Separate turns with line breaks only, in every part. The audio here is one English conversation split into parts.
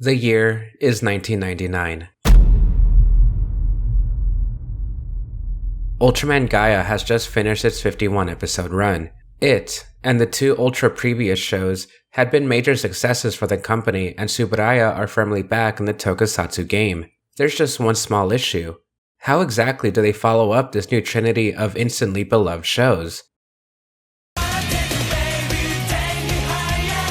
The year is 1999. Ultraman Gaia has just finished its 51-episode run. It, and the two Ultra previous shows, had been major successes for the company, and Tsuburaya are firmly back in the Tokusatsu game. There's just one small issue. How exactly do they follow up this new trinity of instantly beloved shows?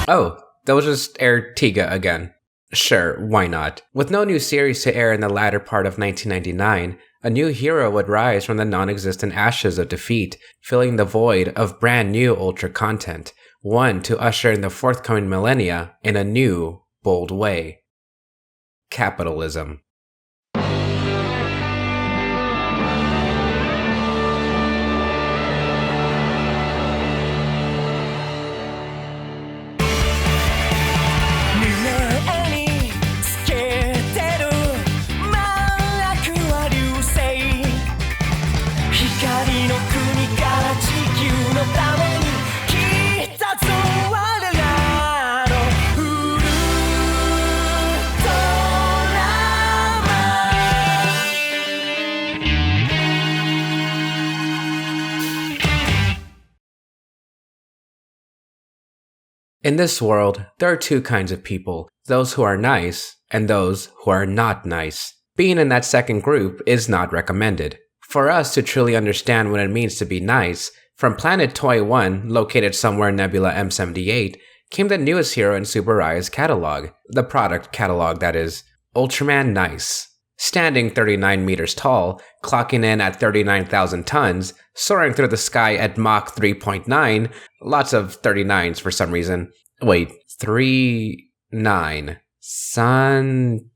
Oh, they'll just air Tiga again. Sure, why not? With no new series to air in the latter part of 1999, a new hero would rise from the non-existent ashes of defeat, filling the void of brand new Ultra content, one to usher in the forthcoming millennia in a new, bold way. Capitalism. In this world, there are two kinds of people, those who are nice and those who are not nice. Being in that second group is not recommended. For us to truly understand what it means to be nice, from Planet Toy 1, located somewhere in Nebula M78, came the newest hero in Tsuburaya's catalog, the product catalog that is, Ultraman Nice. Standing 39 meters tall, clocking in at 39,000 tons, soaring through the sky at Mach 3.9, lots of 39s for some reason. Wait, 3-9. San-Q.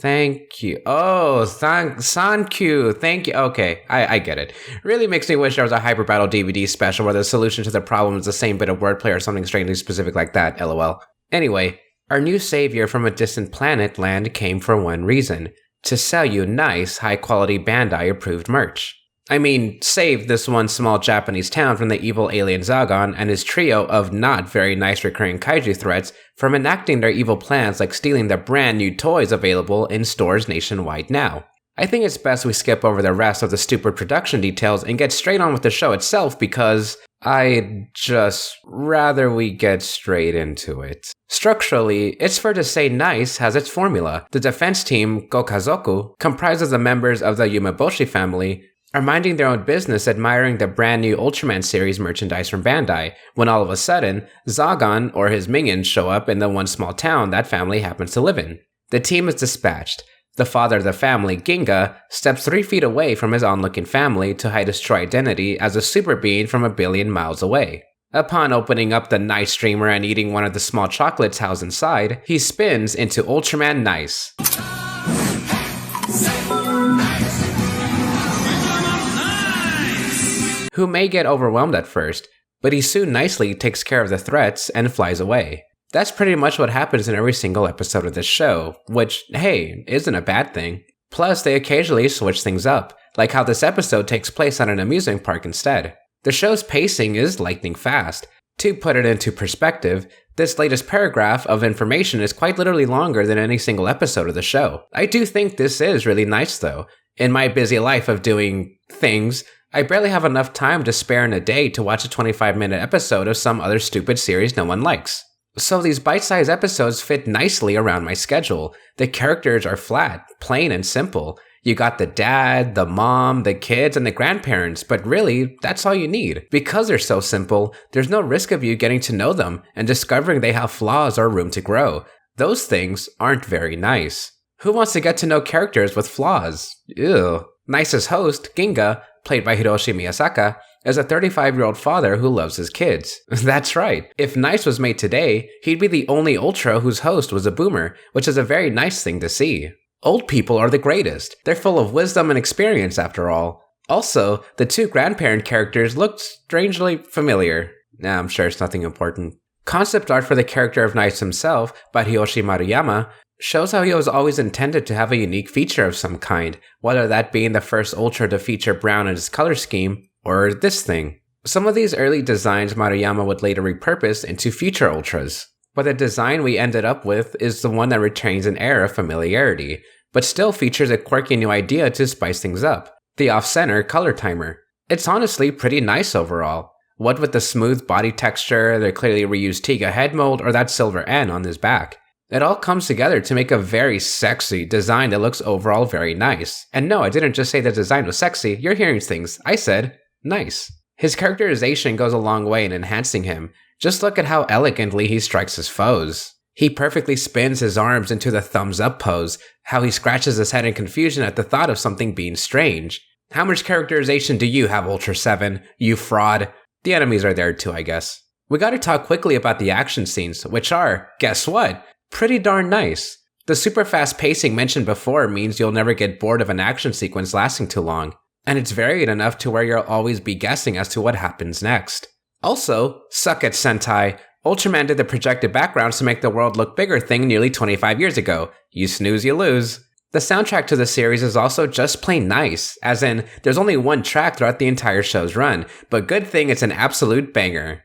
Thank you. Oh, San-Q. Thank you. Okay, I get it. Really makes me wish there was a Hyper Battle DVD special where the solution to the problem is the same bit of wordplay or something strangely specific like that, lol. Anyway, our new savior from a distant planet land came for one reason: to sell you nice, high-quality Bandai-approved merch. I mean, save this one small Japanese town from the evil alien Zagon and his trio of not very nice recurring kaiju threats from enacting their evil plans like stealing the brand new toys available in stores nationwide now. I think it's best we skip over the rest of the stupid production details and get straight on with the show itself because I'd just rather we get straight into it. Structurally, it's fair to say Nice has its formula. The defense team, Gokazoku, comprises the members of the Yumeboshi family, are minding their own business admiring the brand new Ultraman series merchandise from Bandai, when all of a sudden, Zagon or his minions show up in the one small town that family happens to live in. The team is dispatched. The father of the family, Ginga, steps 3 feet away from his onlooking family to hide his true identity as a super being from 1 billion miles away. Upon opening up the Nice streamer and eating one of the small chocolates housed inside, he spins into Ultraman Nice. Who may get overwhelmed at first, but he soon nicely takes care of the threats and flies away. That's pretty much what happens in every single episode of this show, which, hey, isn't a bad thing. Plus, they occasionally switch things up, like how this episode takes place on an amusement park instead. The show's pacing is lightning fast. To put it into perspective, this latest paragraph of information is quite literally longer than any single episode of the show. I do think this is really nice though. In my busy life of doing things, I barely have enough time to spare in a day to watch a 25-minute episode of some other stupid series no one likes. So these bite-sized episodes fit nicely around my schedule. The characters are flat, plain and simple. You got the dad, the mom, the kids, and the grandparents, but really, that's all you need. Because they're so simple, there's no risk of you getting to know them and discovering they have flaws or room to grow. Those things aren't very nice. Who wants to get to know characters with flaws? Ew. Nice's host, Ginga, played by Hiroshi Miyasaka, is a 35-year-old father who loves his kids. That's right. If Nice was made today, he'd be the only Ultra whose host was a boomer, which is a very nice thing to see. Old people are the greatest. They're full of wisdom and experience after all. Also, the two grandparent characters looked strangely familiar. Nah, I'm sure it's nothing important. Concept art for the character of Nice himself, by Hiroshi Maruyama, shows how he was always intended to have a unique feature of some kind, whether that being the first Ultra to feature brown in his color scheme, or this thing. Some of these early designs Maruyama would later repurpose into future Ultras. But the design we ended up with is the one that retains an air of familiarity, but still features a quirky new idea to spice things up: the off-center color timer. It's honestly pretty nice overall. What with the smooth body texture, the clearly reused Tiga head mold, or that silver N on his back. It all comes together to make a very sexy design that looks overall very nice. And no, I didn't just say the design was sexy, you're hearing things. I said, nice. His characterization goes a long way in enhancing him. Just look at how elegantly he strikes his foes. He perfectly spins his arms into the thumbs up pose, how he scratches his head in confusion at the thought of something being strange. How much characterization do you have, Ultra 7? You fraud. The enemies are there too, I guess. We gotta talk quickly about the action scenes, which are, guess what? Pretty darn nice. The super fast pacing mentioned before means you'll never get bored of an action sequence lasting too long, and it's varied enough to where you'll always be guessing as to what happens next. Also, suck it, Sentai. Ultraman did the projected backgrounds to make the world look bigger thing nearly 25 years ago. You snooze, you lose. The soundtrack to the series is also just plain nice, as in, there's only one track throughout the entire show's run, but good thing it's an absolute banger.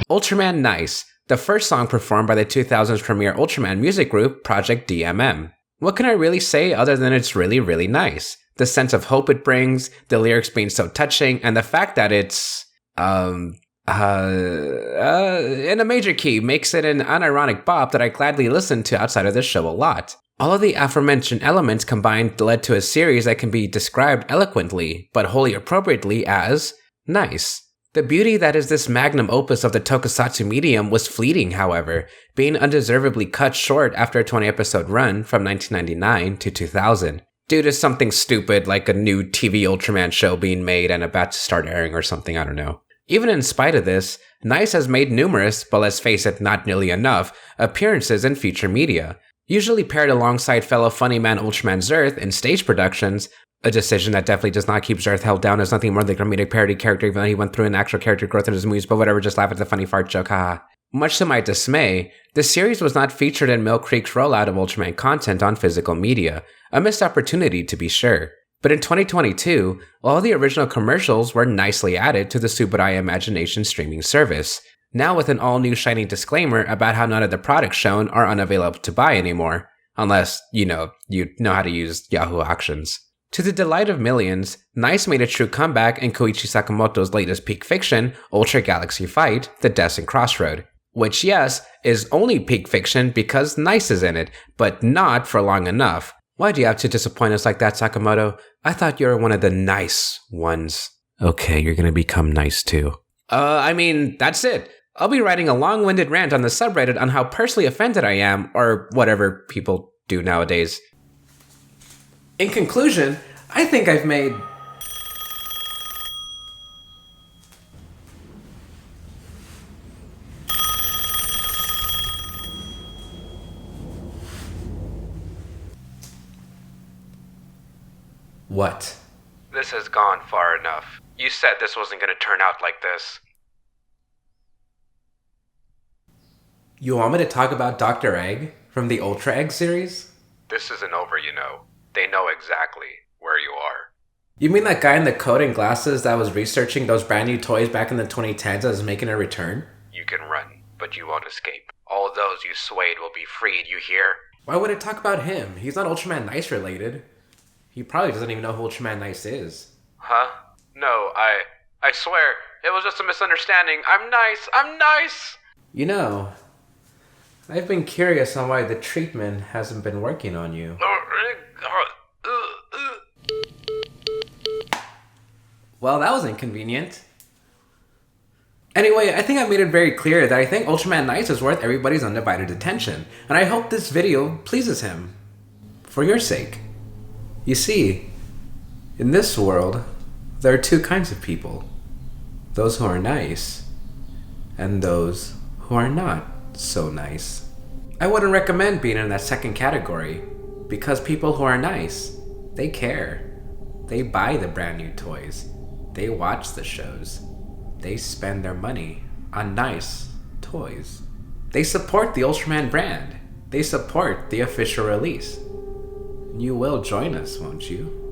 Ultraman Nice, the first song performed by the 2000s premiere Ultraman music group Project DMM. What can I really say other than it's really, really nice? The sense of hope it brings, the lyrics being so touching, and the fact that it's in a major key makes it an unironic bop that I gladly listen to outside of this show a lot. All of the aforementioned elements combined led to a series that can be described eloquently, but wholly appropriately as nice. The beauty that is this magnum opus of the tokusatsu medium was fleeting, however, being undeservedly cut short after a 20-episode run from 1999 to 2000, due to something stupid like a new TV Ultraman show being made and about to start airing or something, I don't know. Even in spite of this, Nice has made numerous, but let's face it, not nearly enough, appearances in feature media, usually paired alongside fellow funny man Ultraman Zerth in stage productions, a decision that definitely does not keep Zerth held down as nothing more than a comedic parody character even though he went through an actual character growth in his movies, but whatever, just laugh at the funny fart joke, haha. Much to my dismay, the series was not featured in Mill Creek's rollout of Ultraman content on physical media, a missed opportunity to be sure. But in 2022, all the original commercials were nicely added to the Subarai Imagination streaming service, now with an all-new shining disclaimer about how none of the products shown are unavailable to buy anymore, unless, you know how to use Yahoo Auctions. To the delight of millions, Nice made a true comeback in Koichi Sakamoto's latest peak fiction, Ultra Galaxy Fight, The Destined Crossroad, which, yes, is only peak fiction because Nice is in it, but not for long enough. Why do you have to disappoint us like that, Sakamoto? I thought you were one of the nice ones. Okay, you're gonna become nice too. That's it. I'll be writing a long-winded rant on the subreddit on how personally offended I am, or whatever people do nowadays. In conclusion, I think I've made... What? This has gone far enough. You said this wasn't going to turn out like this. You want me to talk about Dr. Egg from the Ultra Egg series? This isn't over, you know. They know exactly where you are. You mean that guy in the coat and glasses that was researching those brand new toys back in the 2010s that is making a return? You can run, but you won't escape. All those you swayed will be freed, you hear? Why would it talk about him? He's not Ultraman Nice related. He probably doesn't even know who Ultraman Nice is. Huh? No, I swear, it was just a misunderstanding. I'm nice! You know, I've been curious on why the treatment hasn't been working on you. Well, that was inconvenient. Anyway, I think I made it very clear that I think Ultraman Nice is worth everybody's undivided attention, and I hope this video pleases him. For your sake. You see, in this world, there are two kinds of people. Those who are nice, and those who are not so nice. I wouldn't recommend being in that second category, because people who are nice, they care. They buy the brand new toys. They watch the shows. They spend their money on nice toys. They support the Ultraman brand. They support the official release. You will join us, won't you?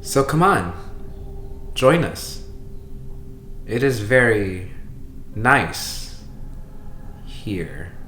So come on, join us. It is very nice here.